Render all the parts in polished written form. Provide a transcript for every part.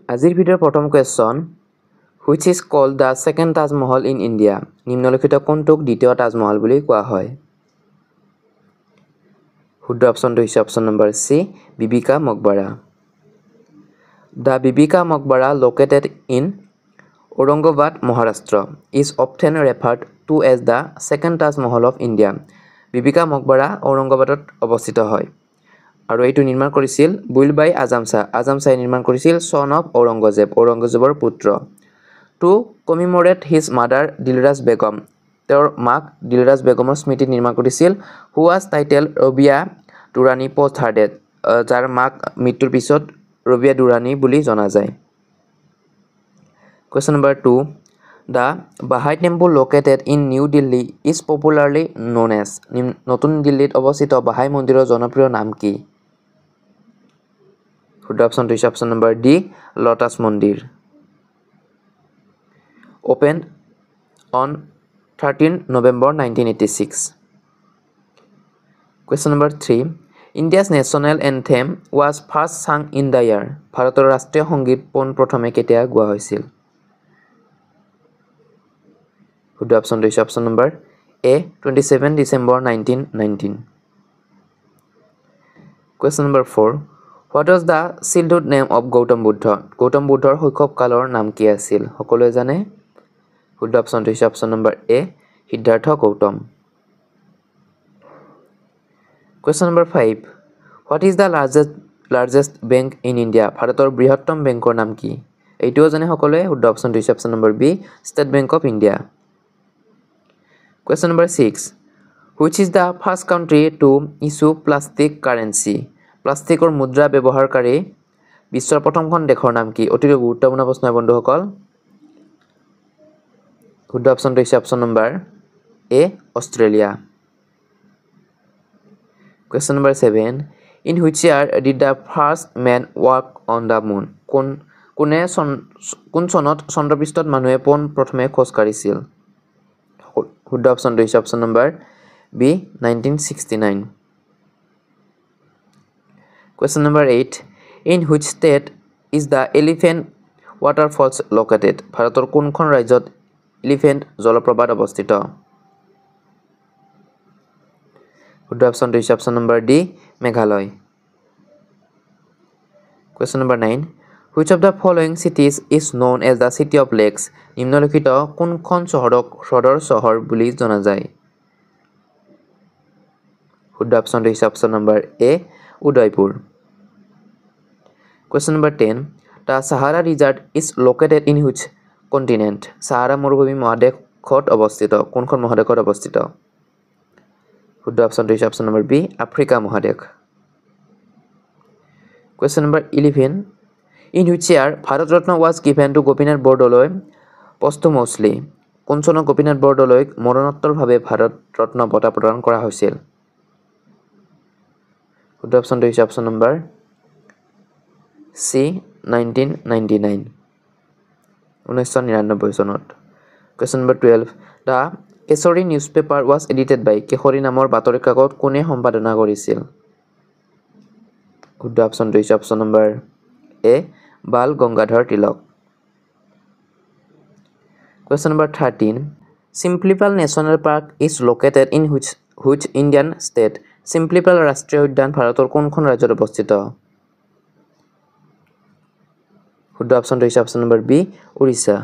আজিৰ ভিডিঅ'ৰ প্ৰথম question which is called the second Taj Mahal in India নিম্নলিখিত কোনটোক দ্বিতীয় তাজমহল বুলি কোৱা হয় শুদ্ধ অপচনটো হৈছে অপচন নম্বৰ সি বিবিকা Maqbara The Bibika Maqbara located in Aurangabad, Maharashtra is often referred to as the second Taj Mahal of India. Bibika Maqbara Aurangabadot অৱস্থিত হয় আৰু এইটো নিৰ্মাণ কৰিছিল বুলবাই আজম শাহ আজম শাহে নিৰ্মাণ কৰিছিল son of ঔৰংগজেবৰ পুত্ৰ to commemorate his mother Dilraj Begum তেওঁৰ মাক দিলৰাজ বেগমৰ স্মৃতিত নিৰ্মাণ কৰিছিল who was titled Rabia Durrani post-hearted যাৰ মাক মৃত্যুৰ পিছত Rabia Durrani বুলি জনা যায় Question number 2 The Baha'i temple located in New Delhi is popularly known as নতুন দিল্লীত অৱস্থিত বাহাই মন্দিৰৰ জনপ্ৰিয় নাম কি শুদ্ধ অপচনটো হৈছে অপচন নম্বৰ ডি লোটাছ মন্দিৰ Opened on 13 November 1986 Question number 3 India's national anthem was first sung in the year ভাৰতৰ ৰাষ্ট্ৰীয় সংগীত পোন প্ৰথমে কেতিয়া গোৱা হৈছিল শুদ্ধ অপচনটো হৈছে অপচন নম্বৰ এ 27 December 1919 Question number 4 What was the childhood name of Gautam Buddha Gautam বুদ্ধৰ শৈশৱ কালৰ নাম কি আছিল সকলোৱে জানে শুদ্ধ অপচনটো হৈছে অপচন নম্বৰ এ Siddharth Gautam Question number 5 What is the largest bank in India ভাৰতৰ বৃহত্তম বেংকৰ নাম কি এইটোও জানে সকলোৱে শুদ্ধ অপচনটো হৈছে option number B State Bank of India Question number 6 Which is the first country to issue plastic currency প্লাষ্টিকৰ মুদ্ৰা ব্যৱহাৰকাৰী বিশ্বৰ প্ৰথমখন দেশৰ নাম কি অতিকৈ গুৰুত্বপূৰ্ণ প্ৰশ্ন বন্ধুসকল শুদ্ধ অপচনটো হৈছে অপচন নম্বৰ এ Australia Question number 7 In which year did the first man walk on the moon কোন চনত চন্দ্ৰপৃষ্ঠত মানুহে পোন প্ৰথমে খোজ কাঢ়িছিল শুদ্ধ অপচনটো হৈছে option number B 1969 Question number 8 In which state is the Elephant Waterfalls located ভাৰতৰ কোনখন ৰাজ্যত এলিফেন্ট জলপ্ৰপাত অৱস্থিত শুদ্ধ অপচনটো হৈছে option number D Meghalaya Question number 9 Which of the following cities is known as the city of lakes নিম্নলিখিত কোনখন চহৰক হ্ৰদৰ চহৰ বুলি জনা যায় শুদ্ধ অপচনটো হৈছে অপচন নম্বৰ এ Udaipur Question number 10 The Sahara Desert is located in which continent Sahara মৰুভূমি মহাদেশত অৱস্থিত কোনখন মহাদেশত অৱস্থিত শুদ্ধ অপচনটো হৈছে অপচন নম্বৰ বি আফ্ৰিকা মহাদেশ Question number 11 In which year Bharat Ratna was given to Gopinath Bordoloi posthumously কোন চনত গোপীনাথ বৰদলৈক মৰণোত্তৰভাৱে ভাৰত ৰত্ন বঁটা প্ৰদান কৰা হৈছিল শুদ্ধ অপচনটো হৈছে অপচন নম্বৰ সি 1999 1999 চনত Question number 12 The Kesari newspaper was edited by কেশৰী নামৰ বাতৰি কাকত কোনে সম্পাদনা কৰিছিল শুদ্ধ অপচনটো হৈছে অপচন নম্বৰ এ Bal Gangadhar Tilak Question number 13 Simplipal National Park is located in which Indian state Simplipal ৰাষ্ট্ৰীয় উদ্যান ভাৰতৰ কোনখন ৰাজ্যত অৱস্থিত শুদ্ধ অপচনটো হৈছে option number B Orissa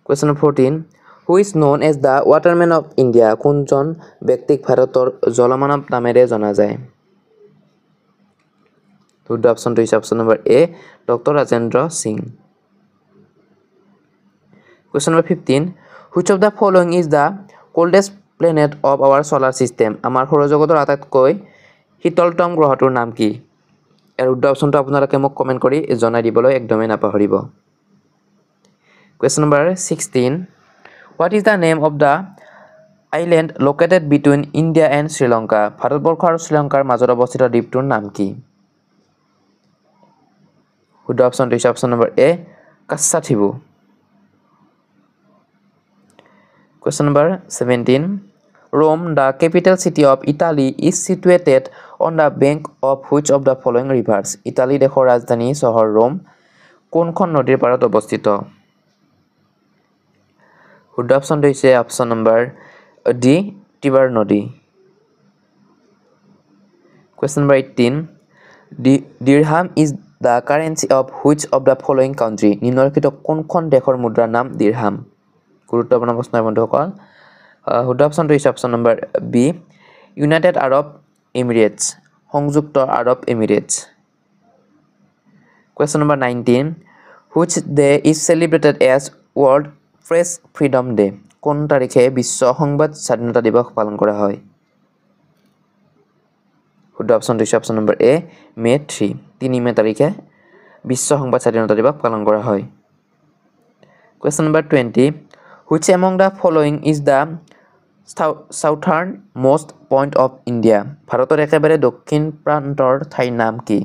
Question number 14 Who is known as the Waterman of India কোনজন ব্যক্তিক ভাৰতৰ জলমানৱ নামেৰে জনা যায় শুদ্ধ অপচনটো হৈছে অপচন নম্বৰ A doctor Rajendra Singh Question number 15 Which of the following is the coldest planet of our solar system আমাৰ সৌৰজগতৰ আটাইতকৈ শীতলতম গ্ৰহটোৰ নাম কি এৰ শুদ্ধ অপচনটো আপোনালোকে মোক কমেন্ট কৰি জনাই দিবলৈ একদমেই নাপাহৰিব Question number 16 What is the name of the island located between India and Sri Lanka Bharatvarsha আৰু শ্ৰীলংকাৰ মাজত অৱস্থিত দ্বীপটোৰ নাম কি শুদ্ধ অপচনটো হৈছে অপচন নম্বৰ এ কাচ্চাথিবু Question number 17 Rome, the capital city of Italy, is situated on the bank of which of the following rivers? Italy দেশৰ ৰাজধানী চহৰ ৰোম কোনখন নদীৰ পাৰত অৱস্থিত? শুদ্ধ অপশ্যনটো হৈছে অপশ্যন নম্বৰ ডি টিবাৰ নদী। Question number 18. Dirham is the currency of which of the following country? নিম্নলিখিত কোনখন দেশৰ মুদ্ৰাৰ নাম দিৰহাম? গুৰুত্বপূৰ্ণ প্ৰশ্ন বন্ধুসকল। শুদ্ধ অপশ্যনটো হৈছে option number B United Arab emirates সংযুক্ত আৰব emirates. Question number 19. Which day is celebrated as World Press Freedom Day? কোন তাৰিখে বিশ্ব সংবাদ স্বাধীনতা দিৱস পালন কৰা হয়? শুদ্ধ অপশ্যনটো হৈছে অপশ্যন নম্বৰ এ মে 3 মে তাৰিখে বিশ্ব সংবাদ স্বাধীনতা দিৱস পালন কৰা হয়। Question number 20. Which among the following is the southern most point of India? ভাৰতৰ একেবাৰে দক্ষিণ প্ৰান্তৰ ঠাইৰ নাম কি?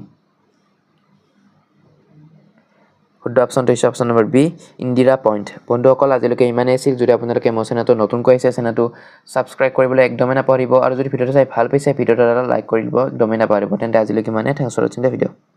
শুদ্ধ অপশ্যনটো হৈছে option number B Indira point. বন্ধুসকল আজিলৈকে ইমানেই আছিল। যদি আপোনালোকে মোৰ চেনেলটো নতুনকৈ আহিছে চেনেলটো ছাবস্ক্ৰাইব কৰিবলৈ একদমেই নাপাহৰিব আৰু যদি ভিডিঅ'টো চাই ভাল পাইছে ভিডিঅ'টো এটা লাইক কৰি দিব একদমেই নাপাহৰিব। তেন্তে আজিলৈকে ইমানেই। থেংকছ ফৰ ৱাচিং দ্য ভিডিঅ'।